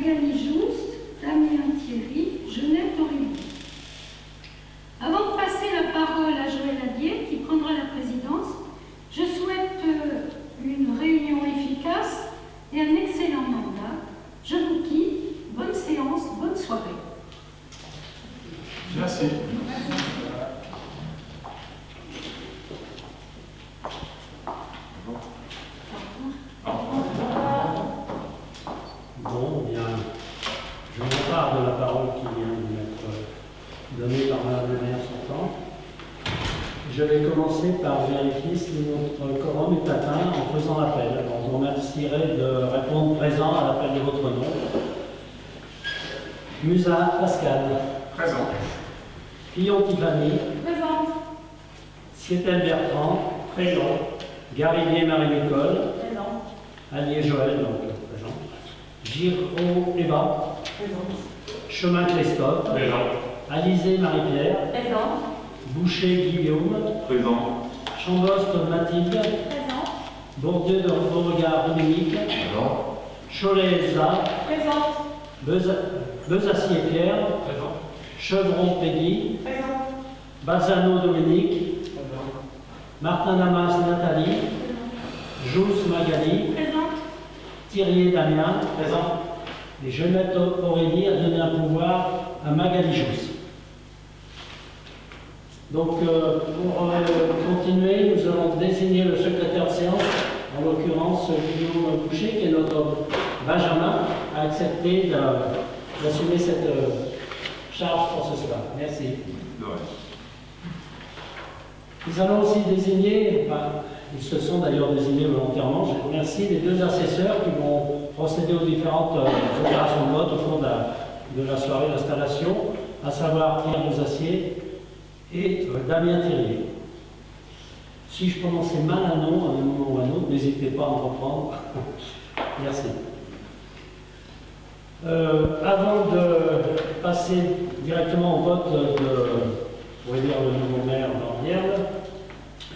Magali Jousse, Damien Thierry, Jeannette Aurélie. Avant de passer la parole à Joël Adier, qui prendra la présidence, je souhaite une réunion efficace et un excellent mandat. Je vous quitte. Bonne séance, bonne soirée. Merci. Bon, bien, je m'empare de la parole qui vient de m'être donnée par Madame la maire sortante. Je vais commencer par vérifier si notre quorum est atteint en faisant l'appel. Alors, je vous remercierai de répondre présent à l'appel de votre nom. Musa Pascal. Présent. Fillon Tiffany. Présente. Sietel Bertrand. Présent. Garivier Marie-Nicole. Présente. Allier Joël, donc présent. Giraud Eva. Présente. Chemin Christophe. Présent. Alizé Marie-Pierre. Présente. Boucher Guillaume. Présent. Chambost Mathilde. Présente. Bourdieu de Beauregard Dominique. Présent. Cholet Elsa. Présente. Bezacier Pierre. Présent. Chevron Peggy. Présente. Bazzano Dominique. Présent. Martin Damas Nathalie. Jousse Magali. Présente. Thierry Damien. Présent. Et Jeannette Aurélie a donné un pouvoir à Magali Jousse. Donc, pour continuer, nous allons désigner le secrétaire de séance, en l'occurrence Guillaume Boucher, qui est notre Benjamin, a accepté d'assumer cette charge pour ce soir. Merci. De rien. Nous allons aussi désigner, ils se sont d'ailleurs désignés volontairement, je remercie les deux assesseurs qui vont procéder aux différentes opérations de vote au cours de la soirée d'installation, à savoir Pierre Bezacier et Damien Thierry. Si je prononçais mal un nom à un moment ou à un autre, n'hésitez pas à me reprendre. Merci. Avant de passer directement au vote pour élire le nouveau maire d'Orbières,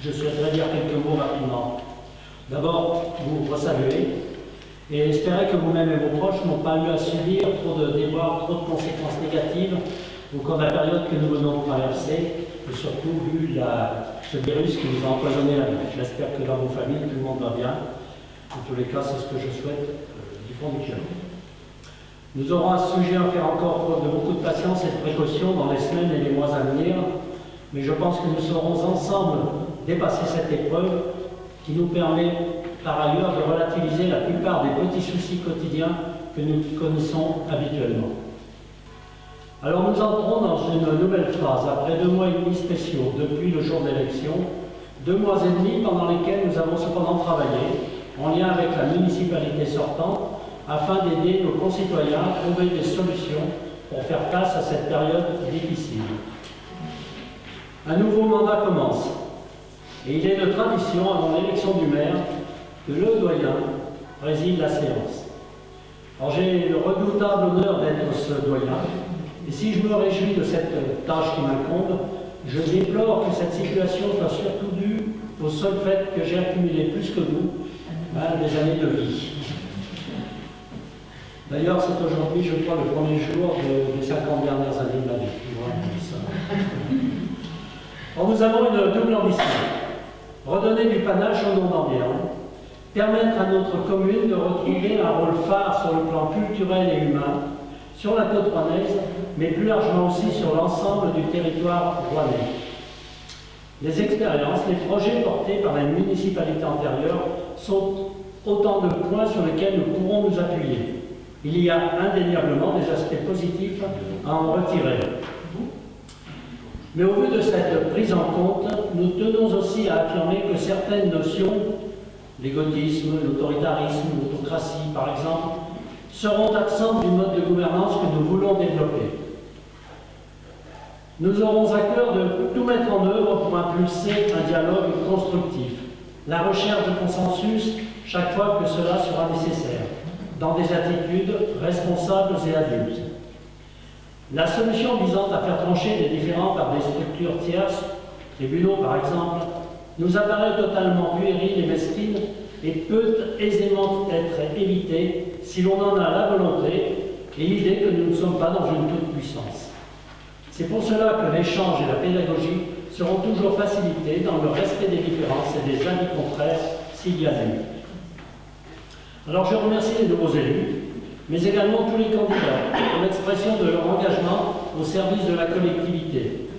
je souhaiterais dire quelques mots rapidement. D'abord, vous saluer et espérer que vous-même et vos proches n'ont pas eu à subir trop de déboires, trop de conséquences négatives au cours de la période que nous venons de traverser, et surtout vu ce virus qui nous a empoisonné la vie. J'espère que dans vos familles, tout le monde va bien. En tous les cas, c'est ce que je souhaite du fond du cœur. Nous aurons à ce sujet à faire encore preuve de beaucoup de patience et de précaution dans les semaines et les mois à venir, mais je pense que nous saurons ensemble dépasser cette épreuve qui nous permet par ailleurs de relativiser la plupart des petits soucis quotidiens que nous connaissons habituellement. Alors nous entrons dans une nouvelle phase, après 2 mois et demi spéciaux depuis le jour d'élection, 2 mois et demi pendant lesquels nous avons cependant travaillé en lien avec la municipalité sortante afin d'aider nos concitoyens à trouver des solutions pour faire face à cette période difficile. Un nouveau mandat commence et il est de tradition avant l'élection du maire que le doyen préside la séance. Alors j'ai le redoutable honneur d'être ce doyen. Et si je me réjouis de cette tâche qui m'incombe, je déplore que cette situation soit surtout due au seul fait que j'ai accumulé plus que vous des années de vie. D'ailleurs, c'est aujourd'hui, je crois, le premier jour des 50 dernières années de ma vie. Alors, nous avons une double ambition. Redonner du panache au nom d'Orbières, permettre à notre commune de retrouver un rôle phare sur le plan culturel et humain, sur la côte rouennaise, mais plus largement aussi sur l'ensemble du territoire rouennais. Les expériences, les projets portés par les municipalités antérieures sont autant de points sur lesquels nous pourrons nous appuyer. Il y a indéniablement des aspects positifs à en retirer. Mais au vu de cette prise en compte, nous tenons aussi à affirmer que certaines notions, l'égotisme, l'autoritarisme, l'autocratie par exemple, seront absentes du mode de gouvernance que nous voulons développer. Nous aurons à cœur de tout mettre en œuvre pour impulser un dialogue constructif, la recherche de consensus chaque fois que cela sera nécessaire, dans des attitudes responsables et adultes. La solution visant à faire trancher les différends par des structures tierces, tribunaux par exemple, nous apparaît totalement puérile et mesquine et peut aisément être évitée si l'on en a la volonté et l'idée que nous ne sommes pas dans une toute-puissance. C'est pour cela que l'échange et la pédagogie seront toujours facilités dans le respect des différences et des avis contraires s'il y a lieu. Alors je remercie les nouveaux élus, mais également tous les candidats pour l'expression de leur engagement au service de la collectivité.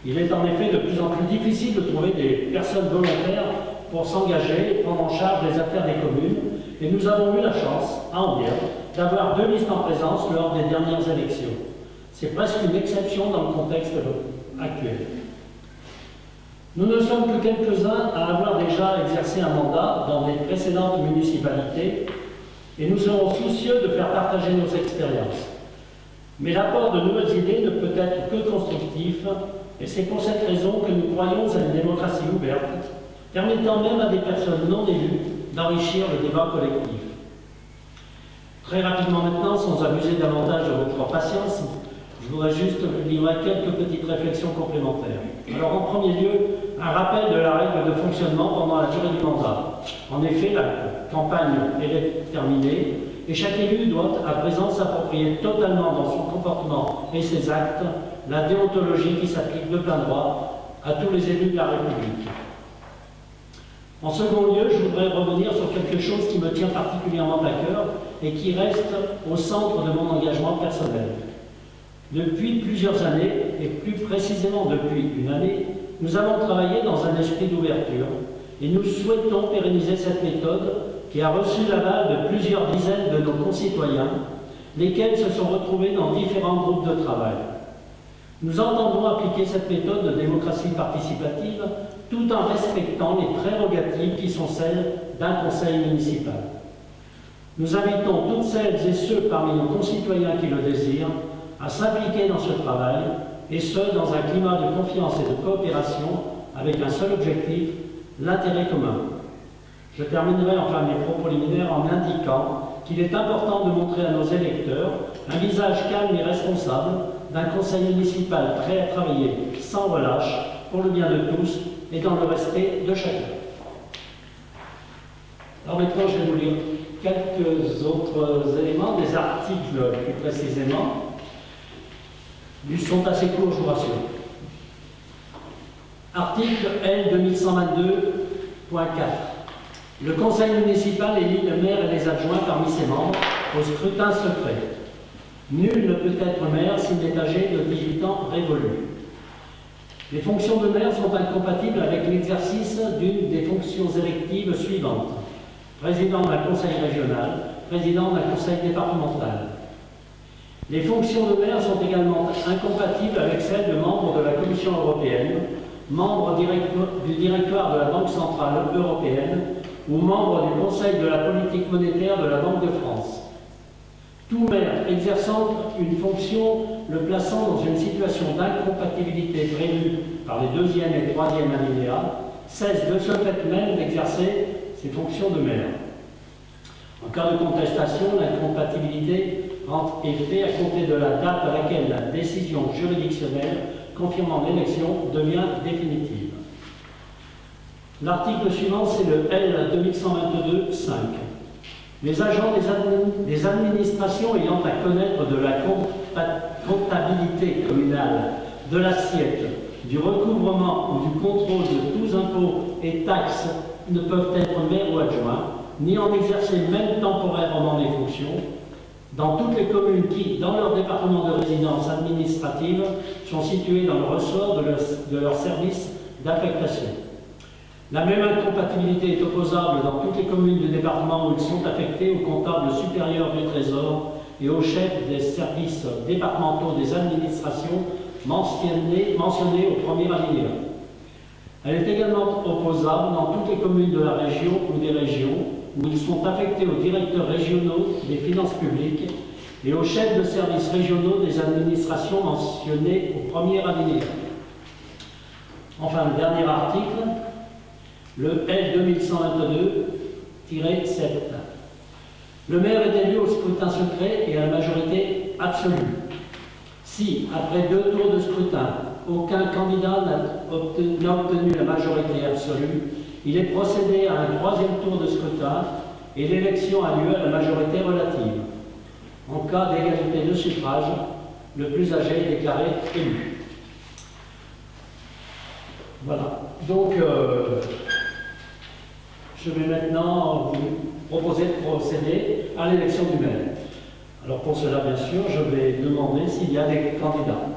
Il est en effet de plus en plus difficile de trouver des personnes volontaires pour s'engager et prendre en charge les affaires des communes, et nous avons eu la chance, à Ambière, d'avoir 2 listes en présence lors des dernières élections. C'est presque une exception dans le contexte actuel. Nous ne sommes que quelques-uns à avoir déjà exercé un mandat dans les précédentes municipalités, et nous serons soucieux de faire partager nos expériences. Mais l'apport de nouvelles idées ne peut être que constructif, et c'est pour cette raison que nous croyons à une démocratie ouverte, permettant même à des personnes non élues d'enrichir le débat collectif. Très rapidement maintenant, sans abuser davantage de votre patience, je voudrais juste livrer quelques petites réflexions complémentaires. Alors en premier lieu, un rappel de la règle de fonctionnement pendant la durée du mandat. En effet, la campagne est terminée et chaque élu doit à présent s'approprier totalement dans son comportement et ses actes la déontologie qui s'applique de plein droit à tous les élus de la République. En second lieu, je voudrais revenir sur quelque chose qui me tient particulièrement à cœur et qui reste au centre de mon engagement personnel. Depuis plusieurs années, et plus précisément depuis une année, nous avons travaillé dans un esprit d'ouverture et nous souhaitons pérenniser cette méthode qui a reçu l'aval de plusieurs dizaines de nos concitoyens, lesquels se sont retrouvés dans différents groupes de travail. Nous entendons appliquer cette méthode de démocratie participative tout en respectant les prérogatives qui sont celles d'un conseil municipal. Nous invitons toutes celles et ceux parmi nos concitoyens qui le désirent à s'impliquer dans ce travail, et ce, dans un climat de confiance et de coopération, avec un seul objectif, l'intérêt commun. Je terminerai enfin mes propos liminaires en indiquant qu'il est important de montrer à nos électeurs un visage calme et responsable d'un conseil municipal prêt à travailler sans relâche pour le bien de tous et dans le respect de chacun. Alors maintenant, je vais vous lire quelques autres éléments, des articles plus précisément. Ils sont assez courts, je vous rassure. Article L 2122.4. Le conseil municipal élit le maire et les adjoints parmi ses membres au scrutin secret. Nul ne peut être maire s'il est âgé de 18 ans révolus. Les fonctions de maire sont incompatibles avec l'exercice d'une des fonctions électives suivantes. Président d'un conseil régional, président d'un conseil départemental. Les fonctions de maire sont également incompatibles avec celles de membre de la Commission européenne, membre du directoire de la Banque centrale européenne ou membre du Conseil de la politique monétaire de la Banque de France. Tout maire exerçant une fonction le plaçant dans une situation d'incompatibilité prévue par les 2e et 3e alinéas cesse de ce fait même d'exercer ses fonctions de maire. En cas de contestation, l'incompatibilité entre effet à compter de la date à laquelle la décision juridictionnelle confirmant l'élection devient définitive. L'article suivant, c'est le L 2122.5. Les agents des administrations ayant à connaître de la comptabilité communale, de l'assiette, du recouvrement ou du contrôle de tous impôts et taxes ne peuvent être maires ou adjoints, ni en exercer même temporairement les fonctions, dans toutes les communes qui, dans leur département de résidence administrative, sont situées dans le ressort de leur service d'affectation. La même incompatibilité est opposable dans toutes les communes du département où ils sont affectés au comptable supérieur du Trésor et au chef des services départementaux des administrations mentionnés au premier alinéa. Elle est également opposable dans toutes les communes de la région ou des régions où ils sont affectés aux directeurs régionaux des finances publiques et aux chefs de services régionaux des administrations mentionnés au premier alinéa. Enfin, le dernier article, le L 2122-7. Le maire est élu au scrutin secret et à la majorité absolue. Si, après 2 tours de scrutin, aucun candidat n'a obtenu la majorité absolue, il est procédé à un 3e tour de scrutin et l'élection a lieu à la majorité relative. En cas d'égalité de suffrage, le plus âgé est déclaré élu. Voilà. Donc, je vais maintenant vous proposer de procéder à l'élection du maire. Alors pour cela, bien sûr, je vais demander s'il y a des candidats.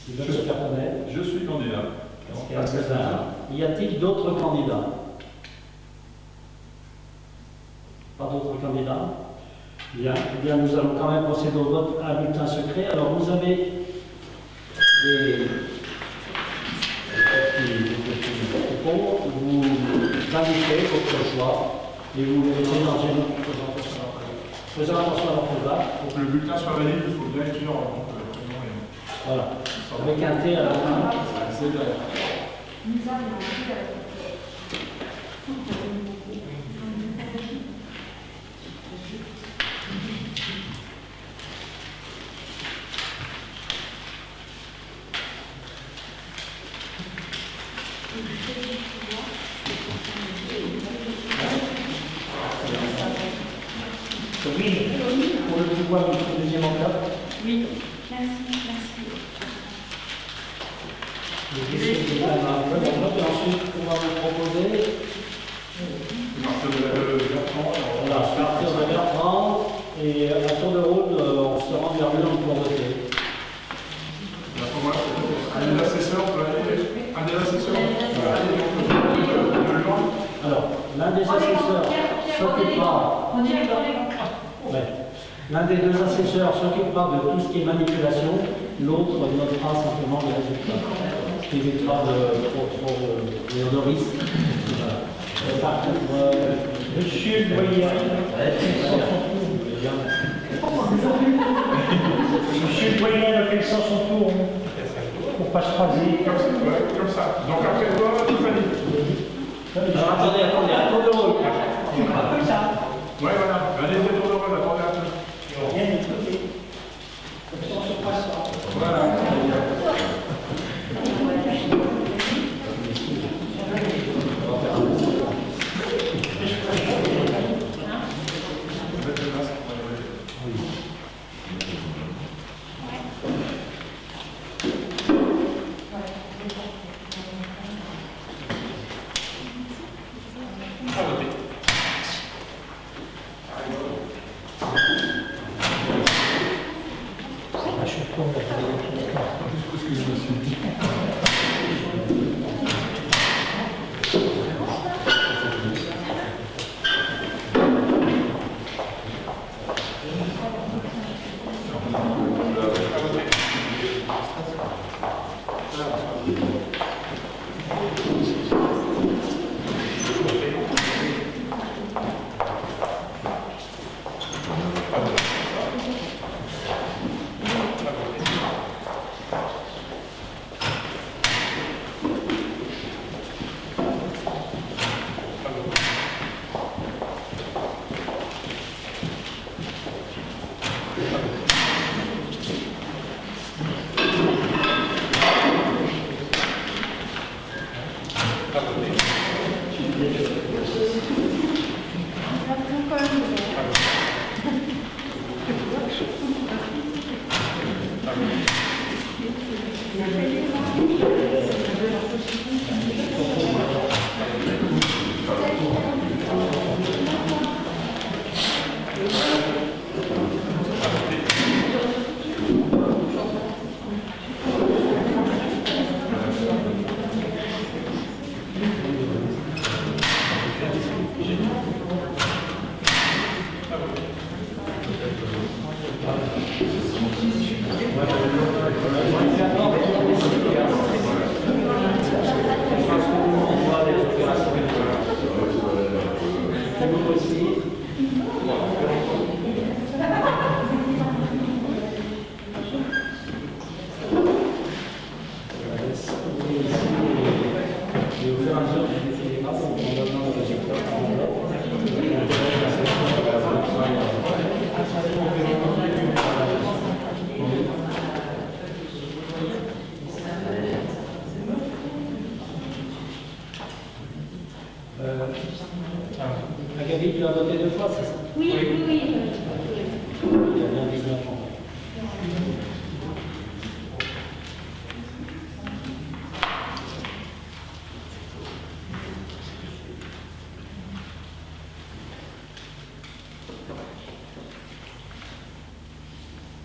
Ils veulent se faire connaître. Je suis candidat. Y a-t-il d'autres candidats? Pas d'autres candidats? Bien. Eh bien, nous allons quand même procéder au vote à bulletin secret. Alors, vous avez des petits cupons, vous indiquez votre choix et vous les mettez dans une autre présentation. Faisons attention à votre vote. Pour que le bulletin soit valide, il faut bien écrire le prénom et Voilà. Avec un T à la fin. c'est bien. Oui, pour le pouvoir du deuxième mandat. Oui, merci. Et ensuite, on va vous proposer, voilà, à partir de Bertrand, et à tour de rôle, on se rend vers l'heure pour voter. Un des assesseurs peut aller. Un des assesseurs Alors, l'un des assesseurs s'occupera. Ouais. L'un des deux assesseurs s'occupera de tout ce qui est manipulation, l'autre notera simplement les résultats. Ce qui évitera de Léodoris. Monsieur Doyen. Monsieur Doyen a fait ça son tour. Pour pas se croiser. Comme ça. Donc après toi, Tiffany. Alors attendez, à tour de rôle. Comme ça. Ouais, voilà. Allez, tour de rôle, attendez un peu. Rien de côté. Comme ça, on se passe pas. Voilà.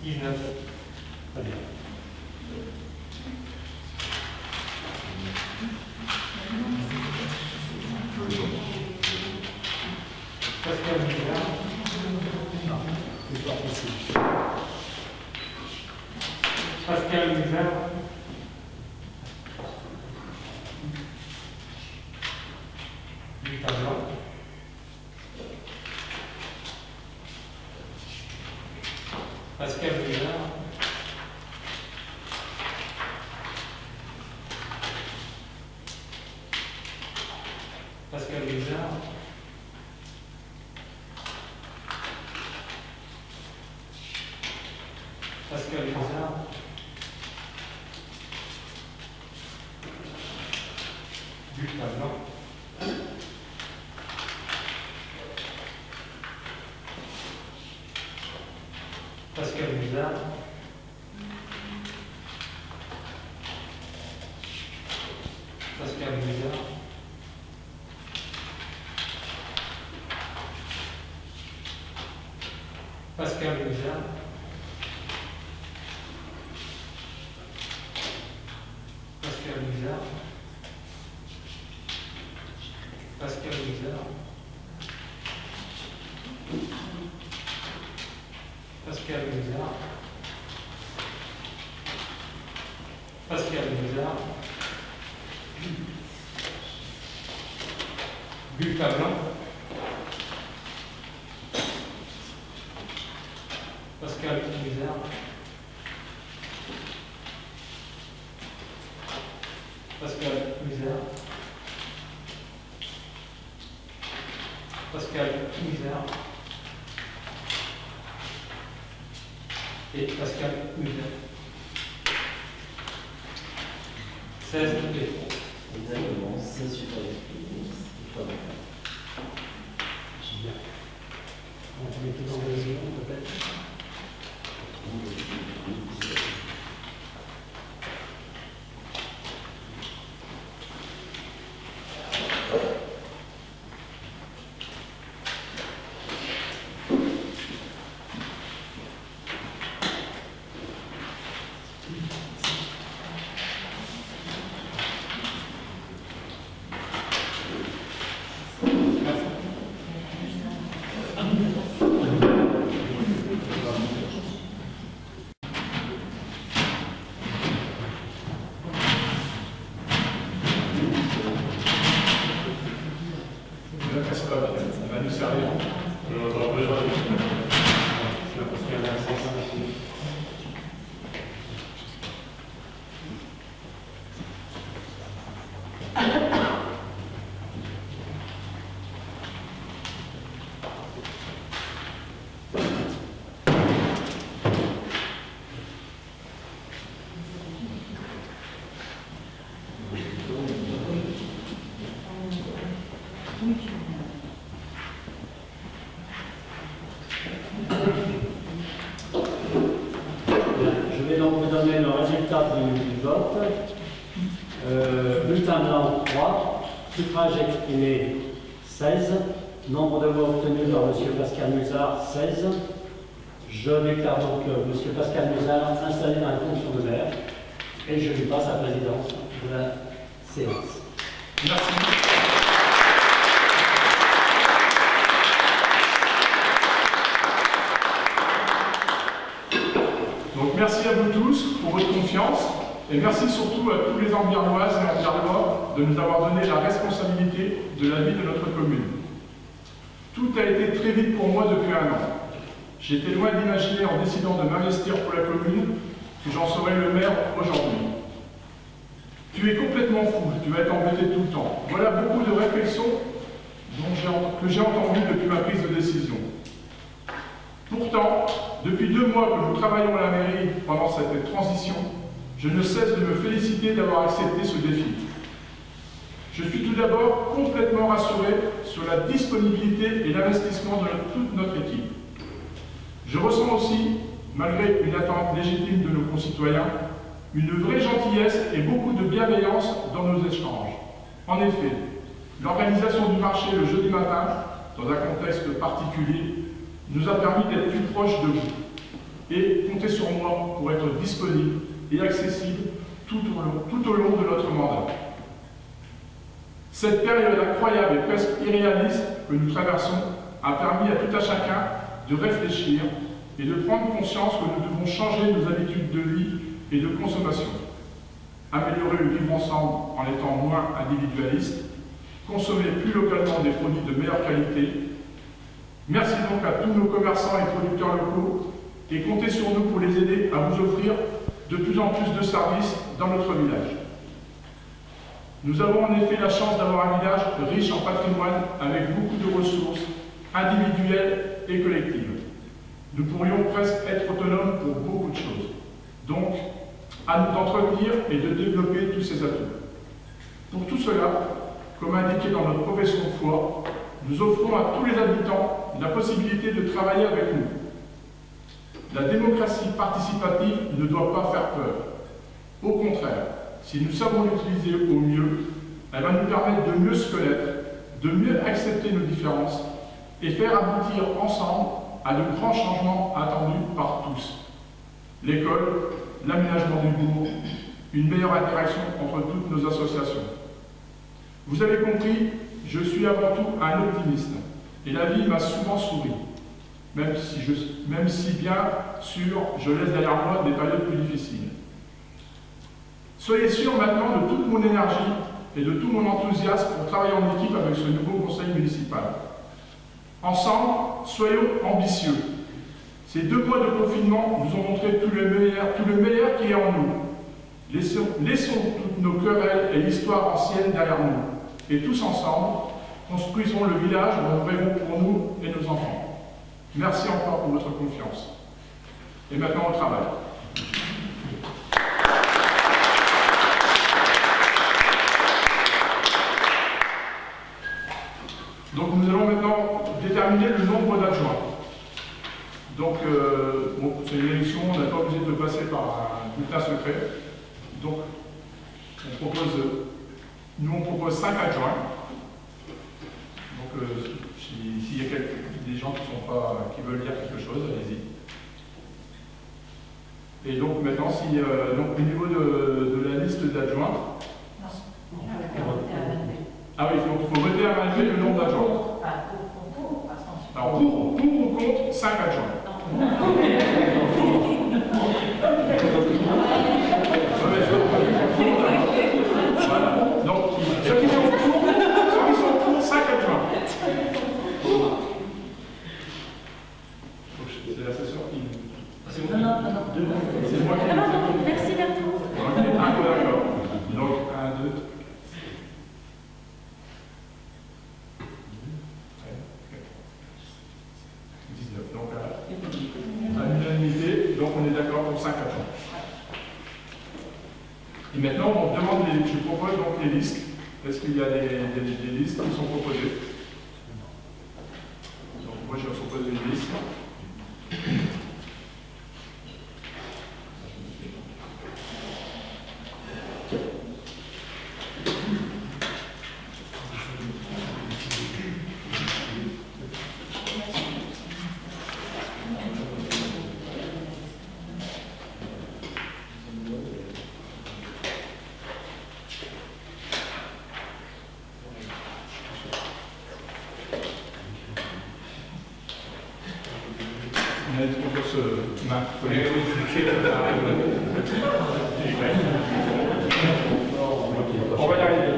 19. Très bien. Pascal Misère. Non, c'est pas possible. Pascal Misère. Lucas Blanc. Pascal Misère. Pascal Misère. Pascal Misère. Lucas Blanc. Pascal Misère. Pascal Misère. Pascal Misère. Pascal Misère. Pascal Misère. Pascal Misère. Pascal Misère. Lucas Blanc. Pascal Misère. Pascal Misère. Pascal Misère. Et Pascal Misère. 16 et Exactement, 16 super Bien. On te met tout dans les yeux, peut-être. Ne casse pas bien, il va nous servir. Je vais donc vous donner le résultat du vote. Bulletin blanc 3, suffrage exprimé 16, nombre de voix obtenus par M. Pascal Musard 16. Je déclare donc M. Pascal Musard installé dans la fonction de maire et je lui passe la présidence de la séance. Merci. Donc merci à vous tous pour votre confiance et merci surtout à tous les Ambierloises et Ambierlois de nous avoir donné la responsabilité de la vie de notre commune. Tout a été très vite pour moi depuis un an. J'étais loin d'imaginer en décidant de m'investir pour la commune que j'en serais le maire aujourd'hui. Tu es complètement fou, tu vas être embêté tout le temps. Voilà beaucoup de réflexions que j'ai entendues depuis ma prise de décision. Pourtant, depuis 2 mois que nous travaillons à la mairie pendant cette transition, je ne cesse de me féliciter d'avoir accepté ce défi. Je suis tout d'abord complètement rassuré sur la disponibilité et l'investissement de toute notre équipe. Je ressens aussi, malgré une attente légitime de nos concitoyens, une vraie gentillesse et beaucoup de bienveillance dans nos échanges. En effet, l'organisation du marché le jeudi matin, dans un contexte particulier, nous a permis d'être plus proches de vous. et comptez sur moi pour être disponible et accessible tout au long de notre mandat. Cette période incroyable et presque irréaliste que nous traversons a permis à tout un chacun de réfléchir et de prendre conscience que nous devons changer nos habitudes de vie et de consommation. Améliorer le vivre ensemble en étant moins individualiste, consommer plus localement des produits de meilleure qualité. Merci donc à tous nos commerçants et producteurs locaux et comptez sur nous pour les aider à vous offrir de plus en plus de services dans notre village. Nous avons en effet la chance d'avoir un village riche en patrimoine avec beaucoup de ressources individuelles et collectives. Nous pourrions presque être autonomes pour beaucoup de choses. Donc, à nous d'entretenir et de développer tous ces atouts. Pour tout cela, comme indiqué dans notre profession de foi, nous offrons à tous les habitants la possibilité de travailler avec nous. La démocratie participative ne doit pas faire peur. Au contraire, si nous savons l'utiliser au mieux, elle va nous permettre de mieux se connaître, de mieux accepter nos différences et faire aboutir ensemble à de grands changements attendus par tous. L'école, l'aménagement du bourg, une meilleure interaction entre toutes nos associations. Vous avez compris, je suis avant tout un optimiste et la vie m'a souvent souri, même si bien sûr je laisse derrière moi des périodes plus difficiles. Soyez sûrs maintenant de toute mon énergie et de tout mon enthousiasme pour travailler en équipe avec ce nouveau conseil municipal. Ensemble, soyons ambitieux. Ces 2 mois de confinement nous ont montré tout le meilleur qui est en nous. Laissons toutes nos querelles et l'histoire ancienne derrière nous. Et tous ensemble, construisons le village dont nous rêvons pour nous et nos enfants. Merci encore pour votre confiance. Et maintenant au travail. Donc nous allons maintenant déterminer le nombre d'adjoints. Donc, c'est une élection, on n'est pas obligé de passer par un bulletin secret. Donc, nous on propose 5 adjoints. Donc, s'il y a des gens qui veulent dire quelque chose, allez-y. Et donc maintenant, au niveau de la liste d'adjoints. Ah oui, il faut voter à main levée le nombre d'adjoints. Alors, pour ou contre 5 adjoints. Voilà. Donc, ceux qui sont pour 5 adjoints. C'est l'assesseur qui. C'est moi qui. C'est moi qui. Merci Bertrand. D'accord. Donc, 1, 2, 19. Donc, à l'unanimité, donc on est d'accord pour 5 adjoints. Et maintenant, je propose donc les listes. Est-ce qu'il y a des listes qui sont proposées? Donc, moi, je vais proposer une liste. On va y arriver.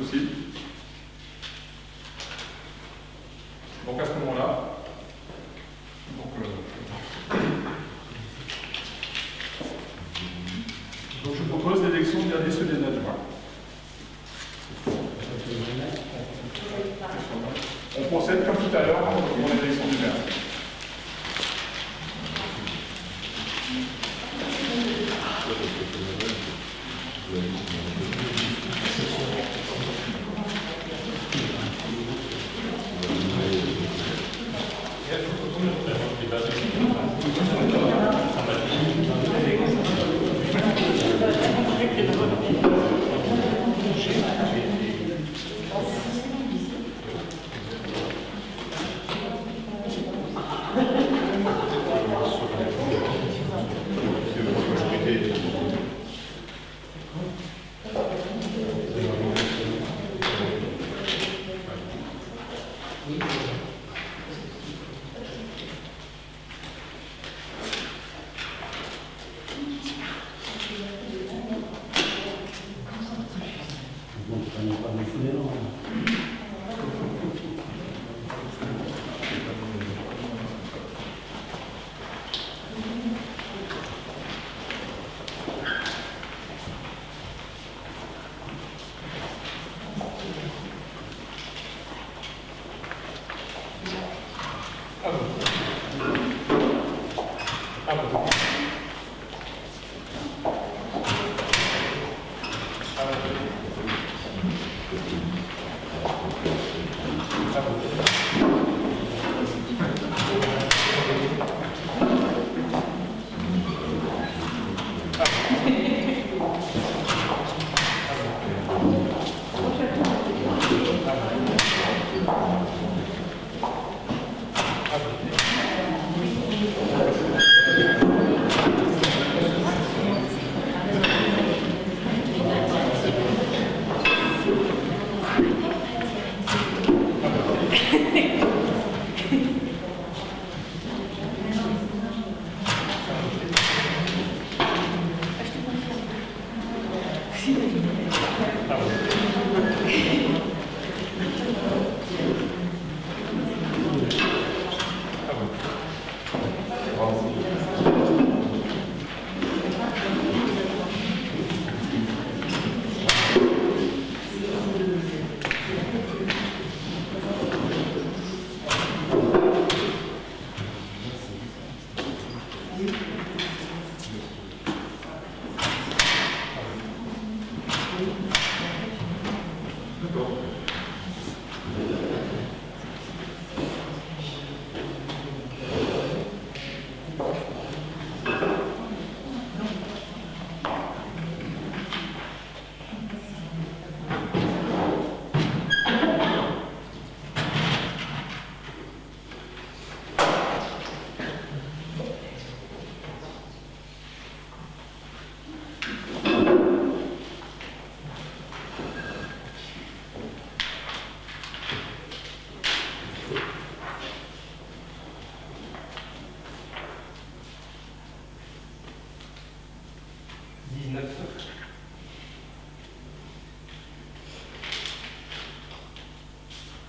possible. Donc à ce moment-là, donc je propose l'élection d'un des ceux des adjoints. On procède comme tout à l'heure pour l'élection du maire.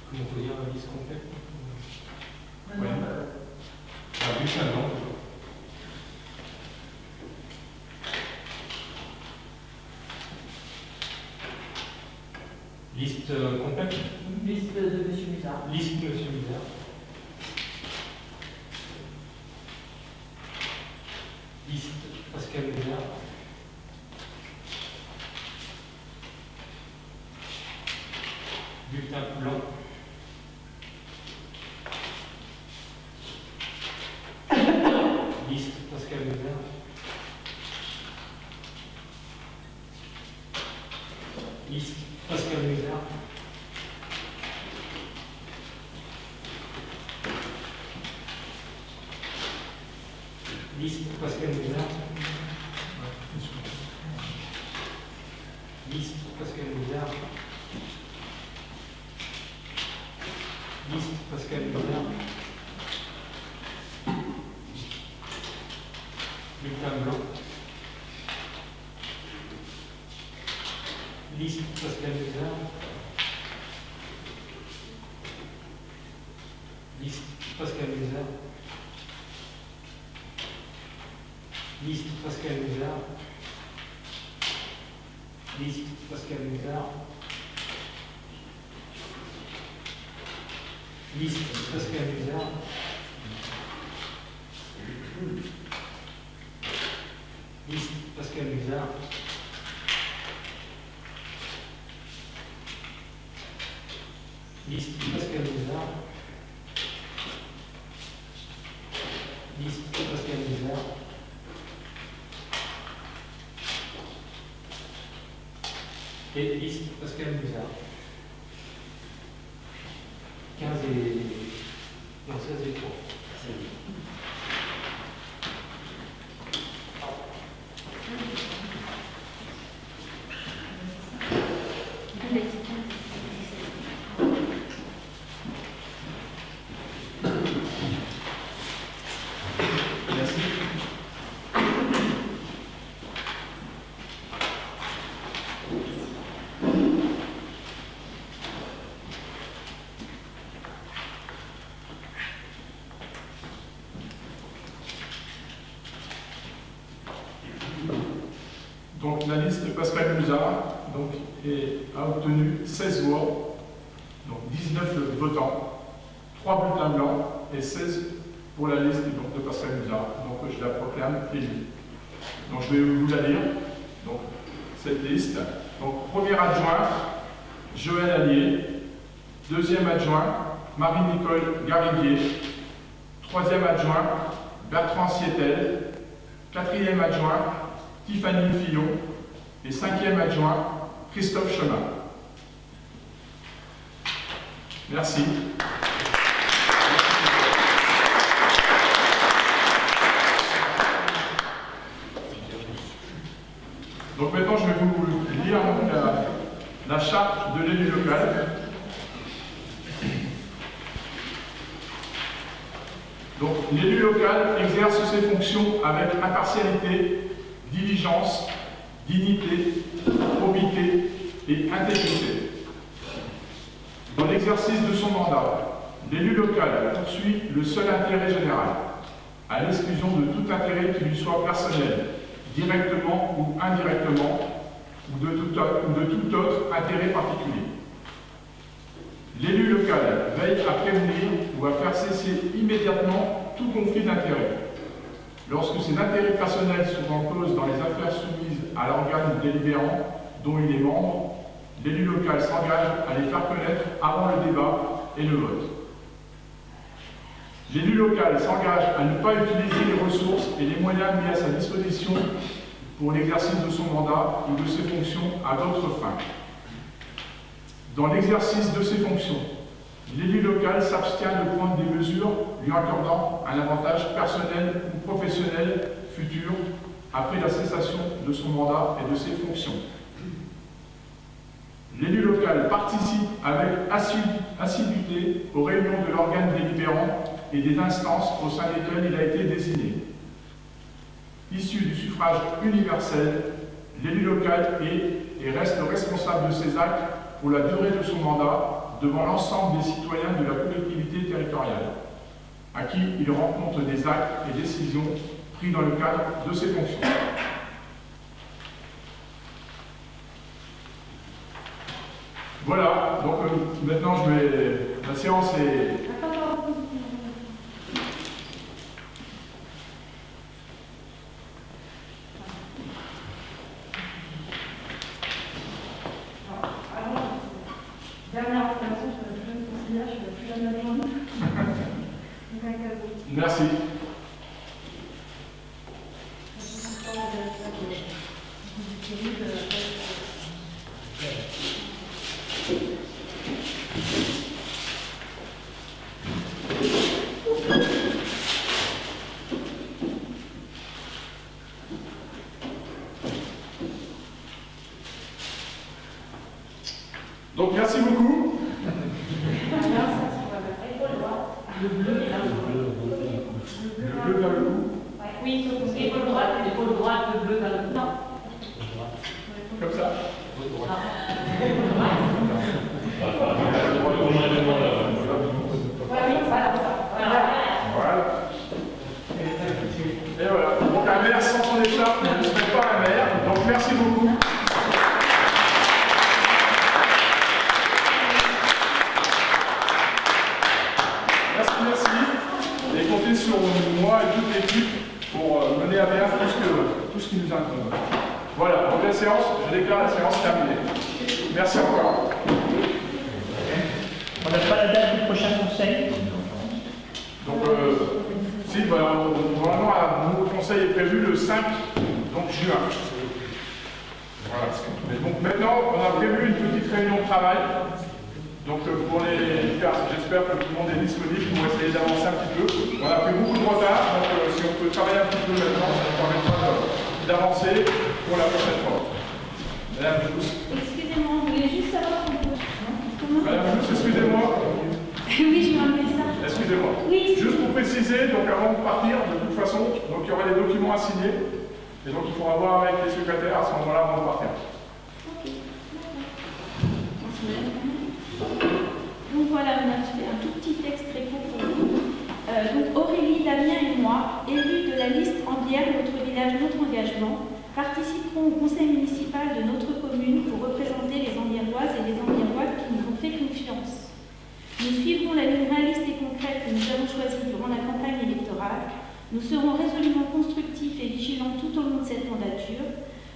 Comment on peut dire la liste complète? Oui. Juste un nom. Liste complète? Liste de M. Musard. Liste de M. Musard. Liste Pascal Musard. Bulletin blanc. Liste Pascal Musard. Liste Pascal Musard. Liste Pascal Musard. Liste Pascal Musard. Liste Pascal Musard. Bulletin blanc. Liste Pascal Musard. Liste Pascal Musard. Liste Pascal Musard. Liste Pascal Musard. Liste Pascal Musard. Liste Pascal Musard. Liste Pascal Musard. Liste Pascal Musard. Et liste Pascal Musard. 15 et... Non, 16 et 3. Merci. Donc la liste Pascal Musard a obtenu 16 voix, donc 19 votants, 3 bulletins blancs et 16 pour la liste donc, de Pascal Musard. Donc je la proclame élue. Donc je vais vous la lire. Donc cette liste. Donc premier adjoint, Joël Allier. Deuxième adjoint, Marie-Nicole Gariguier. Troisième adjoint, Bertrand Sietel. Quatrième adjoint, Tiffany Fillon. Et cinquième adjoint, Christophe Chemin. Merci. Donc maintenant, je vais vous lire donc, la charte de l'élu local. Donc, l'élu local exerce ses fonctions avec impartialité, diligence, dignité, probité et intégrité. Dans l'exercice de son mandat, l'élu local poursuit le seul intérêt général, à l'exclusion de tout intérêt qui lui soit personnel, directement ou indirectement, ou de tout autre intérêt particulier. L'élu local veille à prévenir ou à faire cesser immédiatement tout conflit d'intérêts. Lorsque ses intérêts personnels sont en cause dans les affaires soumises à l'organe délibérant dont il est membre, l'élu local s'engage à les faire connaître avant le débat et le vote. L'élu local s'engage à ne pas utiliser les ressources et les moyens mis à sa disposition pour l'exercice de son mandat ou de ses fonctions à d'autres fins. Dans l'exercice de ses fonctions, l'élu local s'abstient de prendre des mesures lui accordant un avantage personnel ou professionnel futur après la cessation de son mandat et de ses fonctions. L'élu local participe avec assiduité aux réunions de l'organe délibérant et des instances au sein desquelles il a été désigné. Issu du suffrage universel, l'élu local est et reste responsable de ses actes pour la durée de son mandat devant l'ensemble des citoyens de la collectivité territoriale, à qui il rend compte des actes et décisions pris dans le cadre de ses fonctions. Voilà, donc maintenant la séance est... Dernière information sur la jeune conseillère, je suis la plus jeune adjointe. Donc un cadeau. Merci. Donc merci beaucoup. Le bleu vers le cou. Oui, épaule droite, le bleu vers le cou. Non. Comme ça. Oui, voilà. merci. Et comptez sur moi et toute l'équipe pour mener à bien tout ce qui nous incombe. Voilà, donc je déclare la séance terminée. Merci encore. On n'a pas la date du prochain conseil. Donc, normalement, un nouveau conseil est prévu le 5 juin. Voilà. Et donc maintenant, on a prévu une petite réunion de travail. Donc pour j'espère que tout le monde est disponible pour essayer d'avancer un petit peu. On a pris beaucoup de retard, donc si on peut travailler un petit peu maintenant, ça nous permettra d'avancer pour la prochaine fois. Madame Jousse. Excusez-moi, on voulait juste savoir comment. Madame Jousse, excusez-moi. Oui, je m'en ça. Excusez-moi. Oui. Juste pour préciser, donc avant de partir, de toute façon, donc il y aura des documents à signer. Et donc il faudra voir avec les secrétaires à ce moment-là avant de partir. Ok. Donc voilà, on a fait un tout petit texte très court pour vous. Donc Aurélie, Damien et moi, élus de la liste Ambière, notre village, notre engagement, participerons au conseil municipal de notre commune pour représenter les Ambiéroises et les Ambiérois qui nous ont fait confiance. Nous suivrons la ligne réaliste et concrète que nous avons choisie durant la campagne électorale. Nous serons résolument constructifs et vigilants tout au long de cette mandature.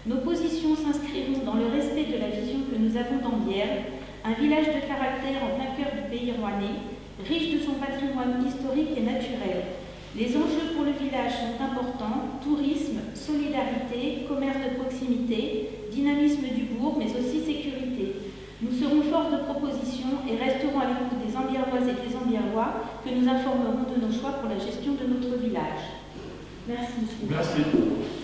Nos positions s'inscriront dans le respect de la vision que nous avons d'Ambière, un village de caractère en plein cœur du pays rouennais, riche de son patrimoine historique et naturel. Les enjeux pour le village sont importants: tourisme, solidarité, commerce de proximité, dynamisme du bourg, mais aussi sécurité. Nous serons forts de propositions et resterons à l'écoute des Ambiéroises et des Ambiérois que nous informerons de nos choix pour la gestion de notre village. Merci, monsieur. Merci.